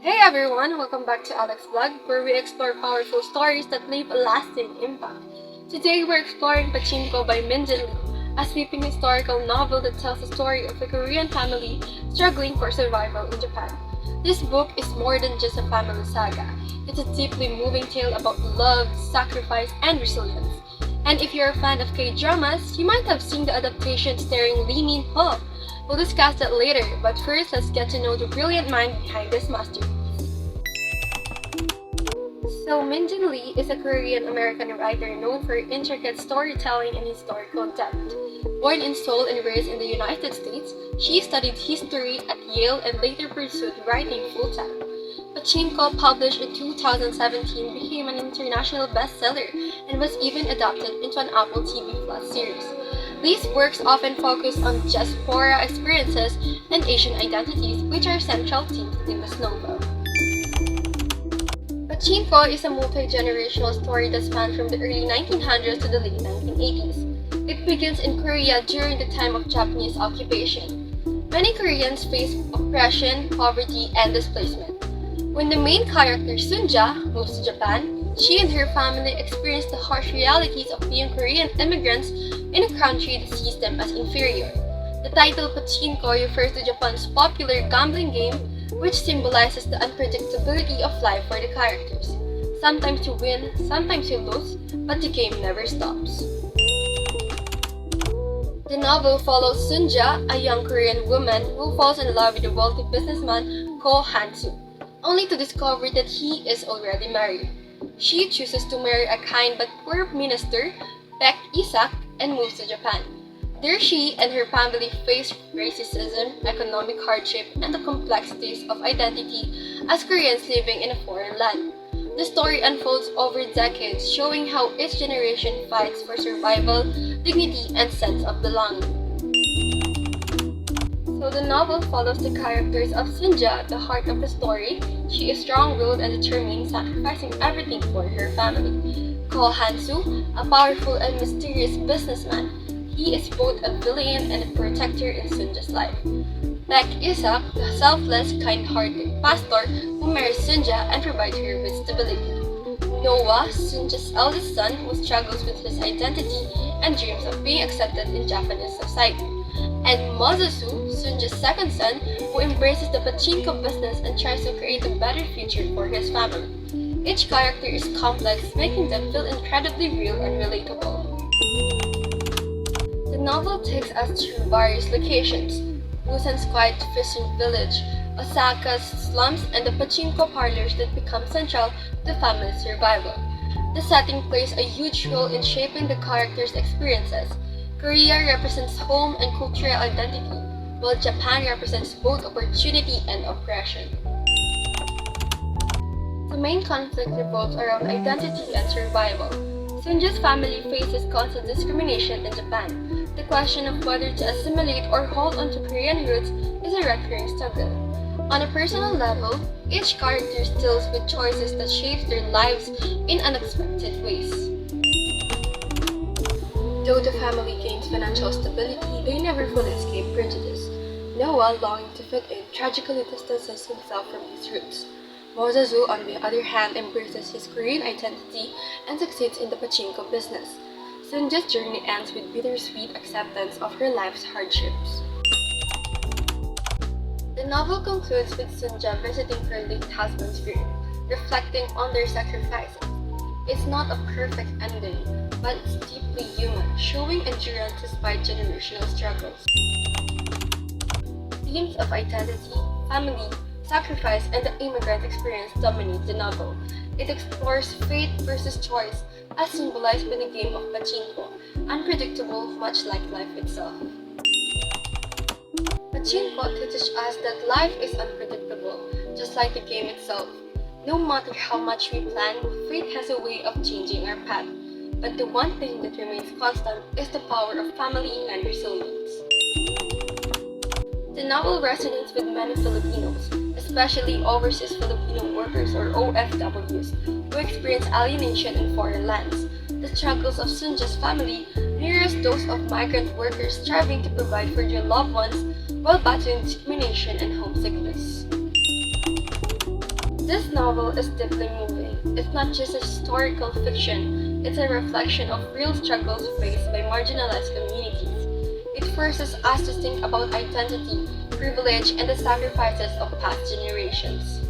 Hey everyone, welcome back to Alex Vlog, where we explore powerful stories that leave a lasting impact. Today we're exploring Pachinko by Min Lee, a sweeping historical novel that tells the story of a Korean family struggling for survival in Japan. This book is more than just a family saga. It's a deeply moving tale about love, sacrifice, and resilience. And if you're a fan of K-dramas, you might have seen the adaptation starring Lee Min-ho. We'll discuss that later, but first let's get to know the brilliant mind behind this masterpiece. So Min Lee is a Korean-American writer known for intricate storytelling and historical depth. Born in Seoul and raised in the United States, she studied history at Yale and later pursued writing full-time. Pachinko, published in 2017, became an international bestseller and was even adapted into an Apple TV Plus series. These works often focus on diaspora experiences and Asian identities, which are central themes in this novel. Pachinko is a multi-generational story that spans from the early 1900s to the late 1980s. It begins in Korea during the time of Japanese occupation. Many Koreans face oppression, poverty, and displacement. When the main character Sunja moves to Japan, she and her family experience the harsh realities of being Korean immigrants in a country that sees them as inferior. The title Pachinko refers to Japan's popular gambling game, which symbolizes the unpredictability of life for the characters. Sometimes you win, sometimes you lose, but the game never stops. The novel follows Sunja, a young Korean woman who falls in love with a wealthy businessman Ko Han-soo, only to discover that he is already married. She chooses to marry a kind but poor minister, Baek Isak, and moves to Japan. There she and her family face racism, economic hardship, and the complexities of identity as Koreans living in a foreign land. The story unfolds over decades, showing how each generation fights for survival, dignity, and sense of belonging. So the novel follows the characters of Sunja at the heart of the story. She is strong-willed and determined, sacrificing everything for her family. Ko Han-soo, a powerful and mysterious businessman. He is both a villain and a protector in Sunja's life. Baek Isak, the selfless, kind-hearted pastor who marries Sunja and provides her with stability. Noah, Sunja's eldest son, who struggles with his identity and dreams of being accepted in Japanese society. And Masasu, Sunja's second son, who embraces the Pachinko business and tries to create a better future for his family. Each character is complex, making them feel incredibly real and relatable. The novel takes us through various locations: Busan's quiet fishing village, Osaka's slums, and the Pachinko parlors that become central to the family's survival. The setting plays a huge role in shaping the characters' experiences. Korea represents home and cultural identity, while Japan represents both opportunity and oppression. The main conflict revolves around identity and survival. Sunja's family faces constant discrimination in Japan. The question of whether to assimilate or hold on to Korean roots is a recurring struggle. On a personal level, each character deals with choices that shape their lives in unexpected ways. Though the family gains financial stability, they never fully escape prejudice. Noah, longing to fit in, tragically distances himself from his roots. Masasu, on the other hand, embraces his Korean identity and succeeds in the Pachinko business. Sunja's journey ends with bittersweet acceptance of her life's hardships. The novel concludes with Sunja visiting her late husband's grave, reflecting on their sacrifices. It's not a perfect ending, but it's deeply human, showing endurance despite generational struggles. Themes of identity, family, sacrifice, and the immigrant experience dominate the novel. It explores fate versus choice, as symbolized by the game of Pachinko, unpredictable, much like life itself. Pachinko teaches us that life is unpredictable, just like the game itself. No matter how much we plan, fate has a way of changing our path. But the one thing that remains constant is the power of family and resilience. The novel resonates with many Filipinos, especially overseas Filipino workers or OFWs, who experience alienation in foreign lands. The struggles of Sunja's family mirrors those of migrant workers striving to provide for their loved ones while battling discrimination and homesickness. This novel is deeply moving. It's not just a historical fiction, it's a reflection of real struggles faced by marginalized communities. It forces us to think about identity, privilege, and the sacrifices of past generations.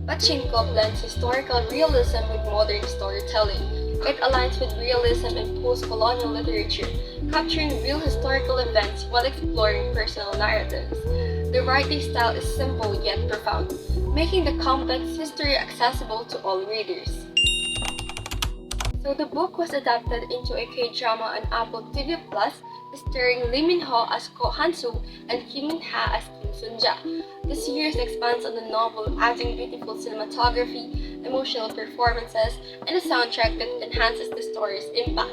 Pachinko blends historical realism with modern storytelling. It aligns with realism in post-colonial literature, capturing real historical events while exploring personal narratives. The writing style is simple yet profound, making the complex history accessible to all readers. So the book was adapted into a K-drama on Apple TV Plus, starring Lee Min-ho as Ko Han-soo and Kim Min-ha as Kim Sun-ja. The series expands on the novel, adding beautiful cinematography, emotional performances, and a soundtrack that enhances the story's impact.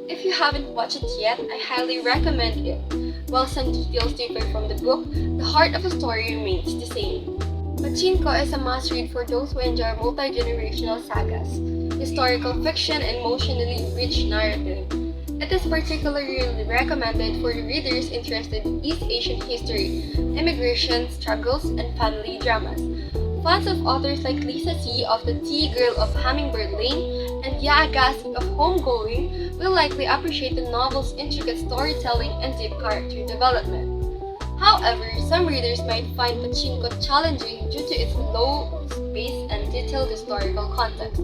If you haven't watched it yet, I highly recommend it. While some details differ from the book, the heart of the story remains the same. Pachinko is a must-read for those who enjoy multi-generational sagas, historical fiction, and emotionally rich narrative. It is particularly recommended for readers interested in East Asian history, immigration struggles, and family dramas. Fans of authors like Lisa C. of The Tea Girl of Hummingbird Lane and Ya Agassi of Homegoing will likely appreciate the novel's intricate storytelling and deep character development. However, some readers might find Pachinko challenging due to its low pace and detailed historical context.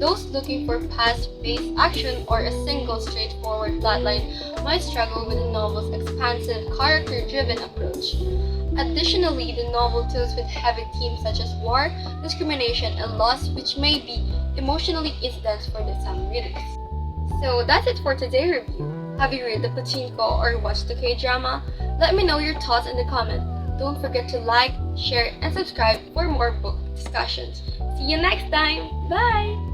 Those looking for fast-paced action or a single straightforward plotline might struggle with the novel's expansive, character-driven approach. Additionally, the novel deals with heavy themes such as war, discrimination, and loss, which may be emotionally intense for some readers. So that's it for today's review. Have you read the Pachinko or watched the K-drama? Let me know your thoughts in the comments. Don't forget to like, share, and subscribe for more book discussions. See you next time! Bye!